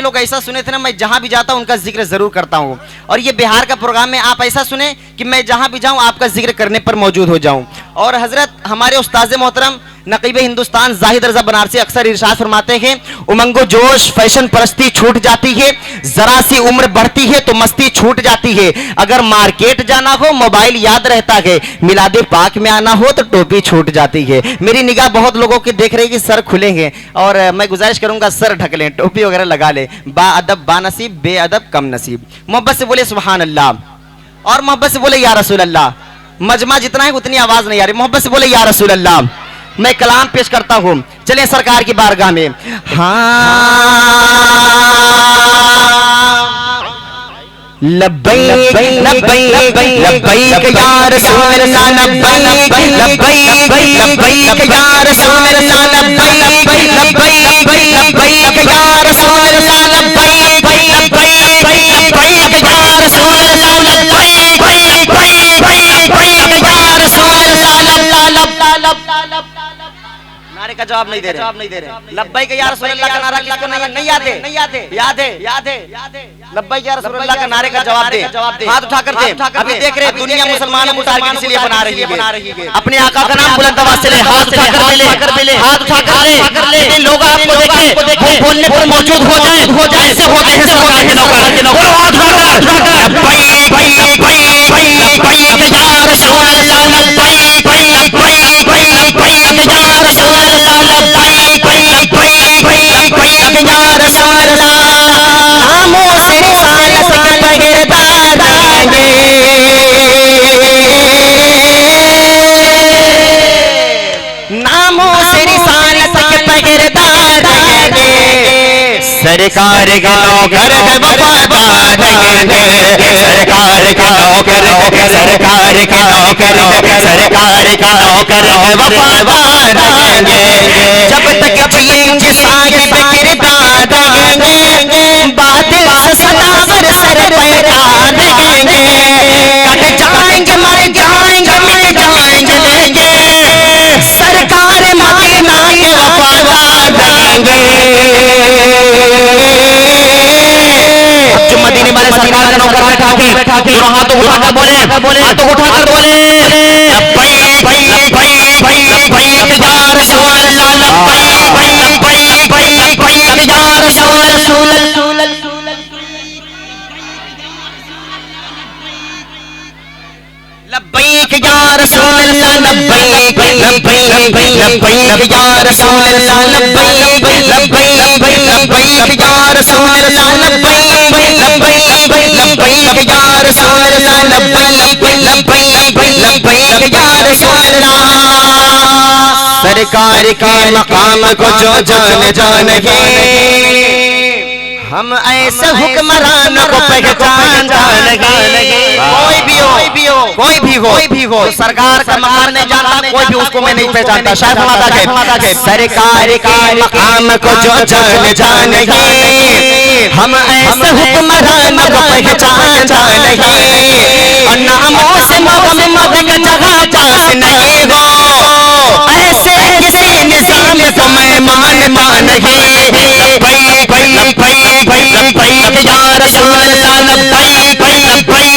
के लोग ऐसा सुने थे ना, मैं जहां भी जाता हूं उनका जिक्र जरूर करता हूं। और ये बिहार का प्रोग्राम में आप ऐसा सुने कि मैं जहां भी जाऊं आपका जिक्र करने पर मौजूद हो जाऊं। और हजरत हमारे उस्ताद मोहतरम नकीब हिंदुस्तान जाहिद रजा बनारसी अक्सर इरशाद फरमाते हैं, उमंगो जोश फैशन परस्ती छूट जाती है, जरा सी उम्र बढ़ती है तो मस्ती छूट जाती है, अगर मार्केट जाना हो मोबाइल याद रहता है, मिलादे पाक में आना हो तो टोपी छूट जाती है। मेरी निगाह बहुत लोगों की देख रही है कि सर खुलेंगे, और मैं गुजारिश करूंगा सर ढक लें, टोपी वगैरह लगा ले। बाअदब बानसीब, बेअदब कम नसीब। मोहब्बत से बोले सुभान अल्लाह, और मोहब्बत से बोले या रसूल अल्लाह। मजमा जितना है उतनी आवाज नहीं आ रही, मोहब्बत से बोले या रसूल अल्लाह। मैं कलाम पेश करता हूं, चलिए सरकार की बारगाह में। लब्बैक लब्बैक लब्बैक या रसूल अल्लाह, लब्बैक लब्बैक लब्बैक या रसूल अल्लाह, लब्बैक लब्बैक लब्बैक या रसूल अल्लाह, लब्बैक लब्बैक लब्बैक या रसूल अल्लाह, लब्बैक लब्बैक या रसूल अल्लाह। नारे का जवाब नहीं दे रहे। लब्बैक या रसूल अल्लाह का नारा किसको नहीं याद है? याद है। लब्बैक या रसूल अल्लाह का नारे का जवाब दे, हाथ उठाकर दे। अभी देख रहे दुनिया मुसलमानों को टारगेट इसलिए बना रही है। अपने आका का नाम बुलंद आवाज से ले, हाथ उठाकर ले, हाथ उठाकर ले। लोग आपको देखें वो बोलने पर मौजूद हो जाए, ऐसे होते हैं सरकार के नौकर। हाथ उठाकर लब्बैक लब्बैक या रसूल अल्लाह, लब्बैक लब्बैक या रसूल अल्लाह, लब्बैक लब्बैक या रसूल अल्लाह। नामों से रिसालत के पहरेदार आएंगे, नामों से रिसालत के पहरेदार आएंगे, सरकार के नौकर वफादार आएंगे, सरकार के नौकर, सरकार के नौकर, सरकार के नौकर वफादार आएंगे। जब तक जिएंगे साहिब किरदार आएंगे, बातिल से सदावर सर पैकार रहेंगे, कट जाएंगे मर जाएंगे मिट जाएंगे लेंगे, सरकार मदीना के वफादार रहेंगे। जो मदीने वाले सरकार का नौकर बैठा के दोनों हाथों उठाकर बोले, हाथों उठाकर बोले लब्बैक लब्बैक लब्बैक या रसूल अल्लाह, लब्बैक लब्बैक या रसूल अल्लाह। लब्बैक या रसूल अल्लाह, लब्बैक लब्बैक लब्बैक या रसूल अल्लाह, लब्बैक लब्बैक लब्बैक या रसूल अल्लाह, लब्बैक लब्बैक लब्बैक या रसूल अल्लाह, लब्बैक लब्बैक लब्बैक या रसूल अल्लाह। सरकार के मकाम को जो जाने हम ऐसे हुक्मरान को पहचान जानेंगे। कोई भी हो सरकार का मकान नहीं जानता, कोई भी उसको मैं नहीं पहचानता। शायद माता के सरकार के मकाम को जो जानेंगे, हम ऐसे हुक्मरान को पहचान जानेंगे, और नामों से मोहम्मद का जगह पास नहीं हो, ऐसे किसी निजाम को मैं मानेंगे। लब्बैक लब्बैक लब्बैक या रसूल अल्लाह, लब्बैक लब्बैक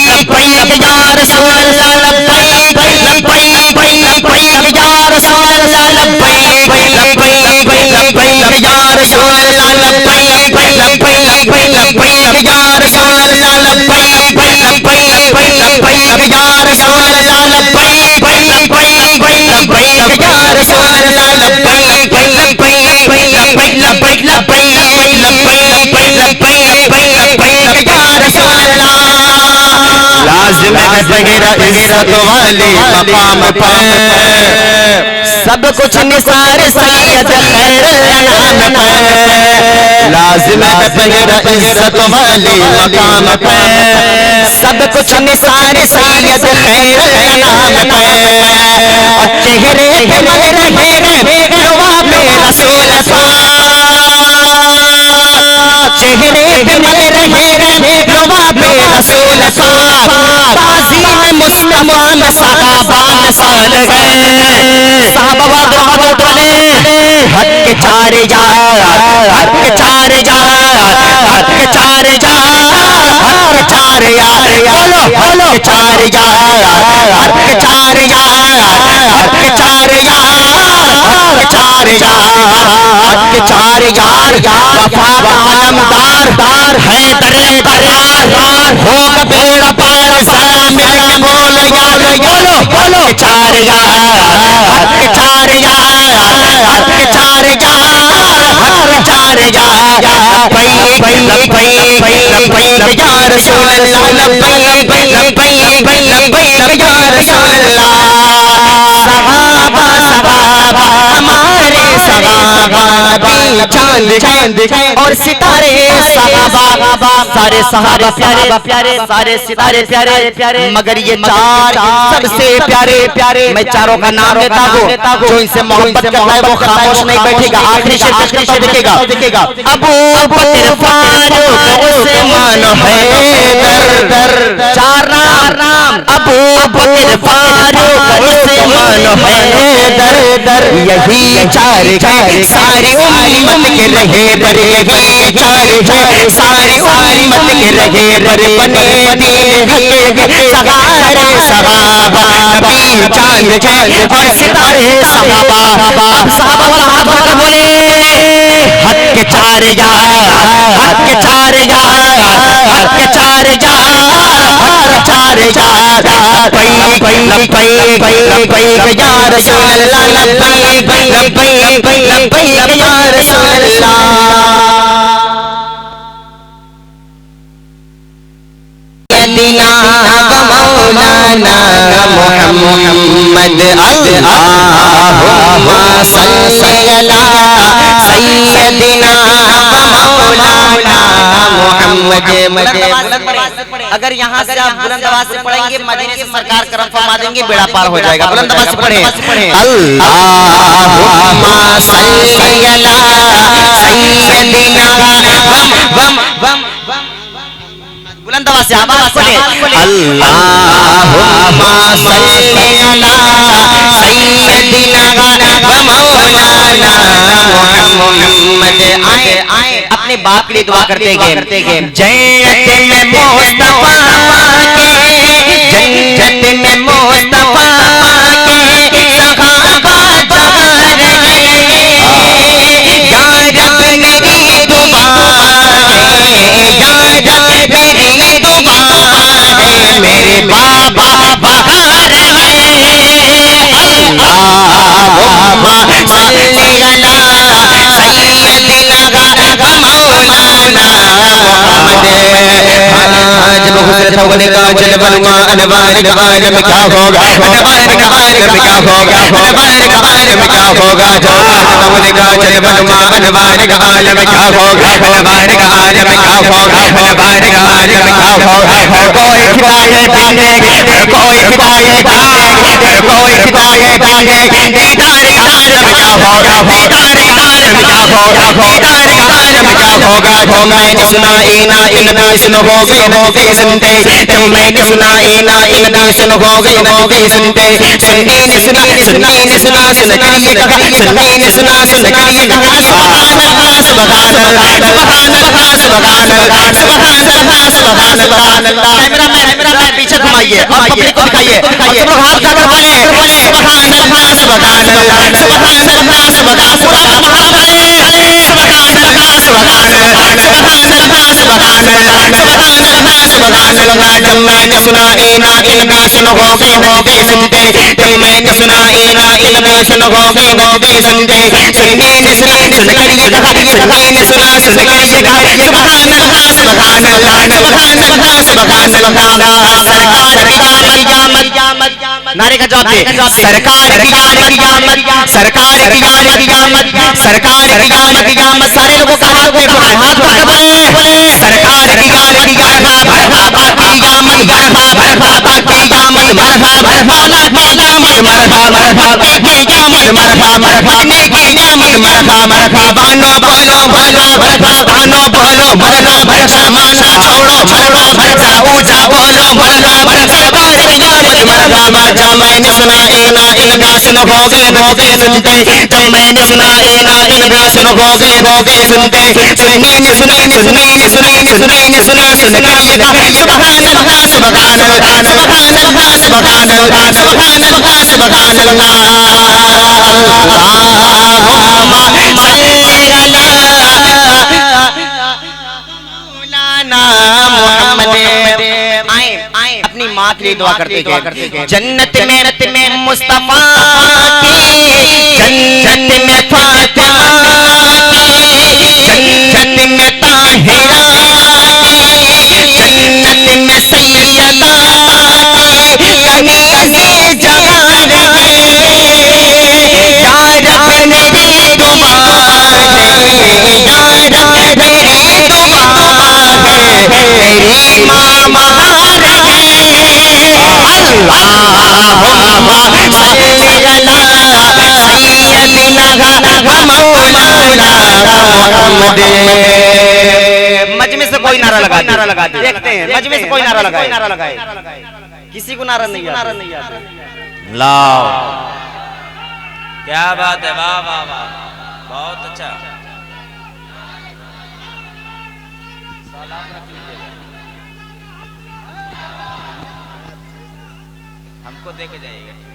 लब्बैक या रसूल अल्लाह, लब्बैक लब्बैक लब्बैक या रसूल अल्लाह, लब्बैक लब्बैक लब्बैक या रसूल अल्लाह, लब्बैक लब्बैक लब्बैक या रसूल अल्लाह, लब्बैक लब्बैक लब्बैक या रसूल अल्लाह, लब्बैक लब्बैक लब्बैक या रसूल अल्लाह, लब्बैक लब्बैक लब्बैक लब्बैक या रसूल अल्लाह। लाजिम है बगैर इज्जत वाली मकाम पर, सब कुछ निसार सैयद खैर नाम पर, लाजिम है बगैर इज्जत वाली मकाम पर, सब कुछ निसार सैयद खैर नाम पर, और चेहरे के मल रहे जवाब रसूल चेहरे पे मल रहे जवाब रसूल ताज़ीम मुस्तफा में सहाबा साल गए, सहाबा बोले हक चार यार, हक चार यार, के चार यार, चार यार, बोलो बोलो चार यार, के चार यार, के चार यार, चार यार, के चार यार, वफा का आलमदार है दरे दरार, हो बेड़ा पार सारा मिलके बोलो यार, बोलो बोलो चार यार, के चार यार, के चार यार, चार यार, लब्बैक लब्बैक लब्बैक या रसूल अल्लाह, लब्बैक लब्बैक लब्बैक या रसूल अल्लाह। सहाबा सहाबा हमारे सहाबा, चांद और सितारे सहाबा, सारे सहाबा प्यारे प्यारे, सारे सितारे प्यारे प्यारे, मगर ये चार सबसे प्यारे प्यारे। मैं चारों का नाम लेता हूँ, जो इनसे मोहब्बत करता है वो खामोश नहीं बैठेगा, आखिरी शेर देखेगा। अबू बकर फारूक उस्मान हैदर, चार नाम अबू बकर फारूक उस्मान हैदर, यही चार सारी उम्मत के रहे बर, यही चार सारी उम्मत के रहे बर, बने दीन हक सहारे सहाबा, नबी चांद और सितारे सहाबा। सहाबा वाला हाथ उठाकर बोले हक के चार यार, हक के चार यार, हक के चार यार, चार यार, लब्बैक लब्बैक लब्बैक या रसूल अल्लाह, लब्बैक लब्बैक लब्बैक या रसूल अल्लाह। सैयदना व मौलाना मुहम्मद, अल्लाहुम्मा सल्ली अला सैयदना व मौलाना मुहम्मद। अगर यहाँ से आप बुलंद आवाज से पढ़ेंगे, मदीने से सरकार करम फरमा देंगे, बेड़ा पार हो जाएगा। बुलंद आवाज से पढ़े, अल्लाहुम्मा सल्ली अला सैयदना बुलंद आवाज से पढ़े, अल्लाहुम्मा सल्ली अला सैयदना व मौलाना मुहम्मद। आए अपने बाप के लिए दुआ करते गए, जन्नत में मुस्तफा के, जन्नत में मुस्तफा के सहाबा जा रहे, या रब मेरी दुआ है, या रब मेरी दुआ है, मेरे बाबा बाहर है। अल्लाहुम्मा सल्ली अला सैयदना व मौलाना मुहम्मद। जब हुज़रत होने का जलवा अनवार का आलम क्या होगा, अनवार का आलम क्या होगा, अनवार का आलम क्या होगा, जब होने का जलवा अनवार का आलम क्या होगा, अनवार का आलम क्या होगा, अनवार का आलम क्या होगा। कोई हिदायत देंगे, कोई हिदायत देंगे, कोई हिदायत देंगे, दीदार का आलम क्या होगा, दीदार का आलम क्या होगा, दीदार का आलम क्या होगा। जो मैंने सुना इना इल्मी सुनो हो गए सुनते, जो मैंने सुना इना इल्मी सुनो हो गए सुनते, सुनने ने सुना सुनने ने सुना सुन कर ये कहा, सुनने ने सुना सुन कर ये कहा, सुभान अल्लाह सुभान अल्लाह सुभान अल्लाह सुभान अल्लाह सुभान अल्लाह सुभान अल्लाह। कैमरा मैन पीछे घुमाइए और पब्लिक को दिखाइए, सब लोग हाथ उठाकर बोले सुभान अल्लाह सुभान अल्लाह सुभान अल्लाह सुभान पूरा सुभान अल्लाह सुभान अल्लाह सुभान अल्लाह सुभान अल्लाह सुभान अल्लाह सुभान अल्लाह। जब मैंने सुना इना इल्मी सुनो हो गए सुनते, जब मैंने सुना इना इल्मी सुनो हो गए सुनते, सुनने ने सुना सुन कर ये कहा, सुनने ने सुना सुन कर ये कहा, सुभान अल्लाह सुभान अल्लाह सुभान अल्लाह सुभान अल्लाह। सरकार की क़यामत, नारे का जवाब दे, सरकार की क़यामत, सरकार की क़यामत, सरकार की क़यामत। सारे लोगों का हाथ देखो, हाथ उठाकर बोले सरकार की क़यामत, मरहबा की क़यामत, मरहबा की क़यामत, मरहबा मौला की क़यामत, मरहबा मरहबा की क़यामत, मरहबा मरहबा की क़यामत, मरहबा मरहबा। बानो बोलो बोलो बानो बोलो बोलो, जमाना छोड़ो छोड़ो, ऊंचा ऊंचा बोलो बोलो, सरकार की क़यामत मरदा मरदा मैंने सुना इना इनका सुन हो गए सुनते जब मैंने सुना इना इनका सुन हो गए सुनते सुनी ने सुनी ने सुनी ने सुनी ने सुनी ने सुनी सुन कर ये कहा सुभान अल्लाह सुभान अल्लाह सुभान अल्लाह सुभान अल्लाह सुभान अल्लाह सुभान अल्लाह अपनी माँ के लिए दुआ करते जन्नत में मुस्तफा की जन्नत में फातिमा की जन्नत में ताहिरा की जन्नत में सैयदा की कहीं जगह रहे या रब मेरी दुआ है या रब मेरी दुआ है मेरी माँ महारे अल्लाहुम्मा सल्ली अला सय्यदिना व मौलाना मुहम्मद। मजमे से कोई नारा लगा देखते हैं, मजमे से कोई नारा लगाए किसी को नारा नहीं आता। लाओ क्या बात है, वाह वाह वाह, बहुत अच्छा। हमको देके जाइएगा।